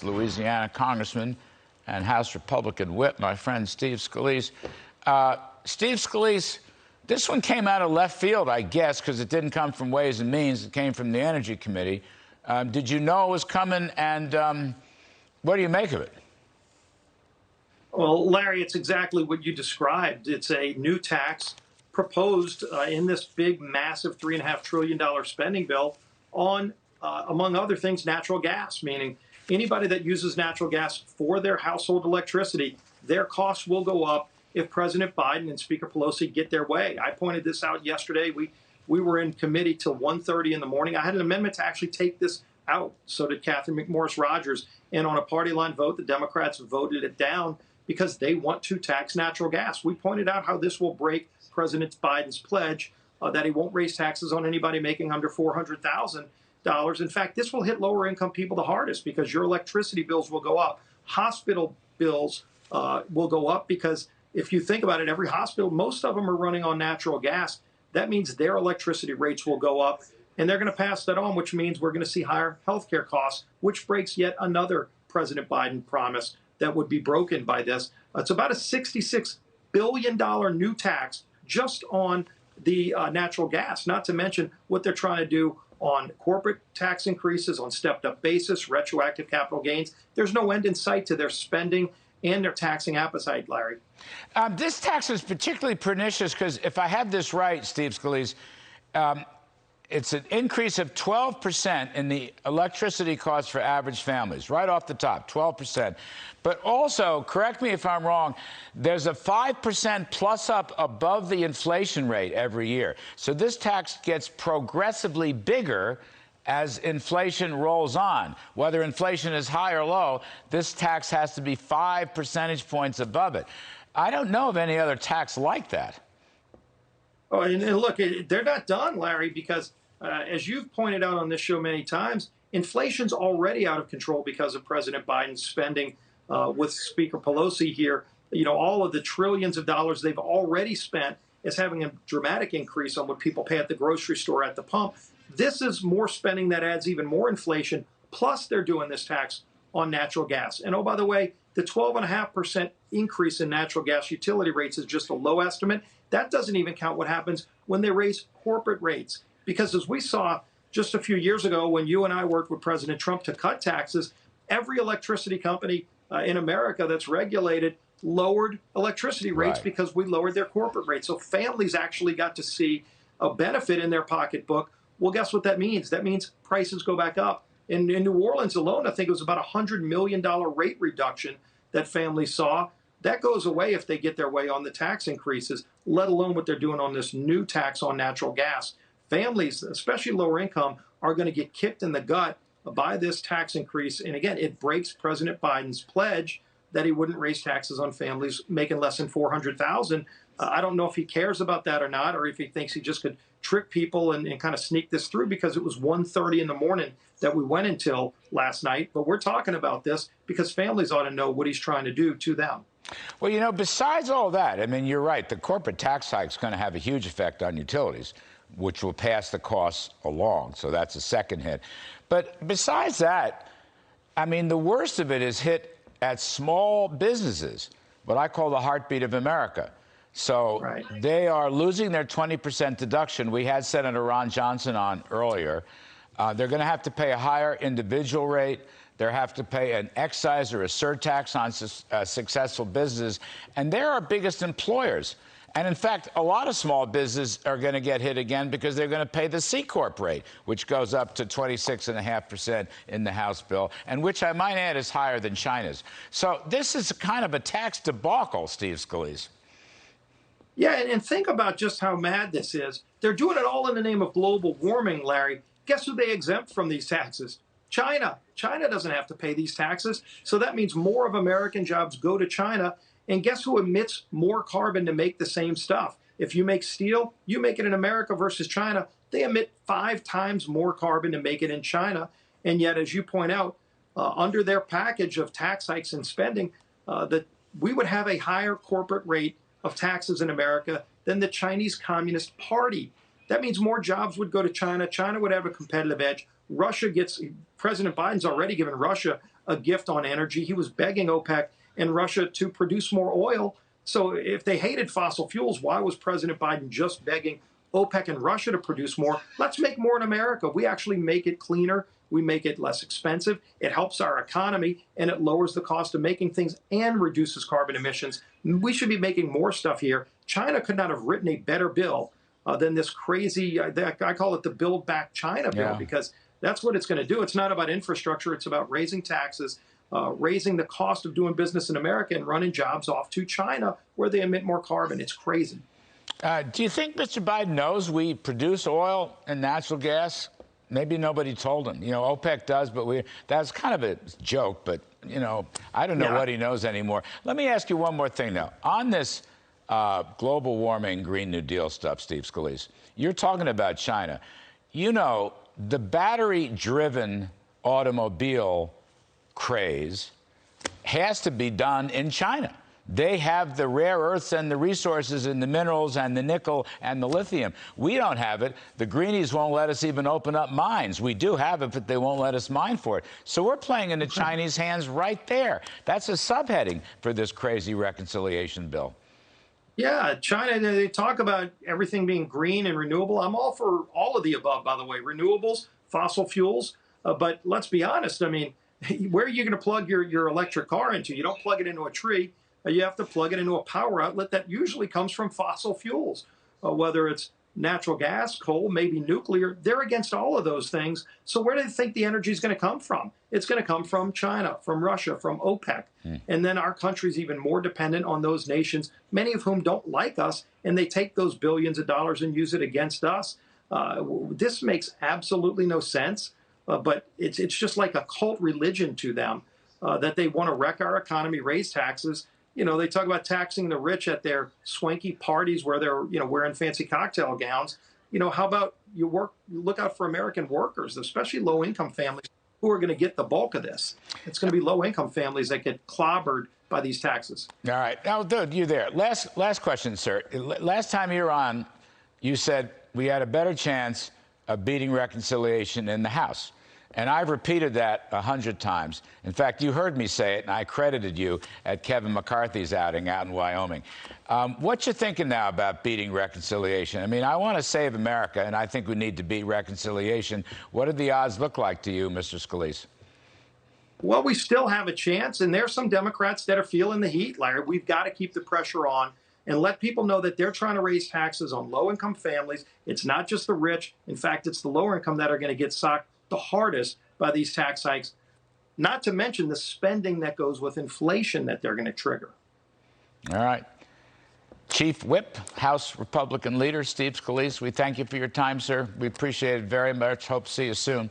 Louisiana Congressman and House Republican whip, my friend Steve Scalise. Steve Scalise, this one came out of left field, I guess, because it didn't come from Ways and Means. It came from the Energy Committee. Did you know it was coming, and what do you make of it? Well, Larry, it's exactly what you described. It's a new tax proposed in this big, massive $3.5 trillion spending bill on, among other things, natural gas, meaning anybody that uses natural gas for their household electricity, their costs will go up if President Biden and Speaker Pelosi get their way. I pointed this out yesterday. We were in committee till 1:30 in the morning. I had an amendment to actually take this out. So did Catherine McMorris Rodgers. And on a party line vote, the Democrats voted it down because they want to tax natural gas. We pointed out how this will break President Biden's pledge that he won't raise taxes on anybody making under $400,000. In fact, this will hit lower income people the hardest because your electricity bills will go up. Hospital bills will go up because if you think about it, every hospital, most of them are running on natural gas. That means their electricity rates will go up, and they're going to pass that on, which means we're going to see higher healthcare costs, which breaks yet another President Biden promise that would be broken by this. It's about a $66 billion new tax just on the natural gas, not to mention what they're trying to do on corporate tax increases, on stepped-up basis, retroactive capital gains. There's no end in sight to their spending and their taxing appetite, Larry. This tax is particularly pernicious because if I have this right, Steve Scalise, it's an increase of 12% in the electricity costs for average families, right off the top, 12%. But also, correct me if I'm wrong, there's a 5% plus up above the inflation rate every year. So this tax gets progressively bigger as inflation rolls on. Whether inflation is high or low, this tax has to be 5 percentage points above it. I don't know of any other tax like that. Oh, and look, they're not done, Larry, because as you've pointed out on this show many times, inflation's already out of control because of President Biden's spending with Speaker Pelosi here. You know, all of the trillions of dollars they've already spent is having a dramatic increase on what people pay at the grocery store, at the pump. This is more spending that adds even more inflation. Plus, they're doing this tax on natural gas. And oh, by the way, the 12.5% increase in natural gas utility rates is just a low estimate. That doesn't even count what happens when they raise corporate rates. Because as we saw just a few years ago when you and I worked with President Trump to cut taxes, every electricity company in America that's regulated lowered electricity rates because we lowered their corporate rates. So families actually got to see a benefit in their pocketbook. Well, guess what that means? That means prices go back up. In New Orleans alone, I think it was about a $100 million rate reduction that families saw. That goes away if they get their way on the tax increases, let alone what they're doing on this new tax on natural gas. Families, especially lower income, are going to get kicked in the gut by this tax increase. And again, it breaks President Biden's pledge that he wouldn't raise taxes on families making less than $400,000. I don't know if he cares about that or not, or if he thinks he just could trick people and kind of sneak this through because it was 1:30 in the morning that we went until last night. But we're talking about this because families ought to know what he's trying to do to them. Well, you know, besides all that, I mean, you're right. The corporate tax hike is going to have a huge effect on utilities, which will pass the costs along. So that's a second hit. But besides that, I mean, the worst of it is hit at small businesses, what I call the heartbeat of America. So they are losing their 20% deduction. We had Senator Ron Johnson on earlier. They're going to have to pay a higher individual rate. They'll have to pay an excise or a surtax on successful businesses. And they're our biggest employers. And in fact, a lot of small businesses are going to get hit again because they're going to pay the C Corp rate, which goes up to 26.5% in the House bill, and which I might add is higher than China's. So this is kind of a tax debacle, Steve Scalise. Yeah, and think about just how mad this is. They're doing it all in the name of global warming, Larry. Guess who they exempt from these taxes? China. China doesn't have to pay these taxes. So that means more of American jobs go to China. And guess who emits more carbon to make the same stuff? If you make steel, you make it in America versus China. They emit 5 times more carbon to make it in China. And yet, as you point out, under their package of tax hikes and spending, that we would have a higher corporate rate of taxes in America than the Chinese Communist Party. That means more jobs would go to China. China would have a competitive edge. President Biden's already given Russia a gift on energy. He was begging OPEC and Russia to produce more oil. So if they hated fossil fuels, why was President Biden just begging OPEC and Russia to produce more? Let's make more in America. We actually make it cleaner. We make it less expensive. It helps our economy, and it lowers the cost of making things and reduces carbon emissions. We should be making more stuff here. China could not have written a better bill than this crazy, I call it the Build Back China bill, because that's what it's going to do. It's not about infrastructure. It's about raising taxes, raising the cost of doing business in America, and running jobs off to China where they emit more carbon. It's crazy. Do you think Mr. Biden knows we produce oil and natural gas? Maybe nobody told him. You know, OPEC does, but that's kind of a joke, but, you know, I don't know what he knows anymore. Let me ask you one more thing, though. On this global warming, Green New Deal stuff, Steve Scalise, you're talking about China. You know, the battery-driven automobile craze has to be done in China. They have the rare earths and the resources and the minerals and the nickel and the lithium. We don't have it. The greenies won't let us even open up mines. We do have it, but they won't let us mine for it. So we're playing in the Chinese hands right there. That's a subheading for this crazy reconciliation bill. Yeah, China, they talk about everything being green and renewable. I'm all for all of the above, by the way, renewables, fossil fuels. But let's be honest. I mean, where are you going to plug your electric car into? You don't plug it into a tree. You have to plug it into a power outlet that usually comes from fossil fuels, whether it's natural gas, coal, maybe nuclear. They're against all of those things. So where do they think the energy is going to come from? It's going to come from China, from Russia, from OPEC. And then our country's even more dependent on those nations, many of whom don't like us, and they take those billions of dollars and use it against us. This makes absolutely no sense, but it's just like a cult religion to them that they want to wreck our economy, raise taxes. You know, they talk about taxing the rich at their swanky parties where they're, you know, wearing fancy cocktail gowns. You know, how about you look out for American workers, especially low-income families, who are going to get the bulk of this? It's going to be low-income families that get clobbered by these taxes. All right. Now, dude, you there. Last question, sir. Last time you were on, you said we had a better chance of beating reconciliation in the House. And I've repeated that 100 times. In fact, you heard me say it, and I credited you at Kevin McCarthy's outing out in Wyoming. What you thinking now about beating reconciliation? I mean, I want to save America, and I think we need to beat reconciliation. What do the odds look like to you, Mr. Scalise? Well, we still have a chance, and there's some Democrats that are feeling the heat, Larry. We've got to keep the pressure on and let people know that they're trying to raise taxes on low-income families. It's not just the rich. In fact, it's the lower income that are going to get socked the hardest by these tax hikes, not to mention the spending that goes with inflation that they're going to trigger. All right. Chief Whip, House Republican Leader Steve Scalise, we thank you for your time, sir. We appreciate it very much. Hope to see you soon.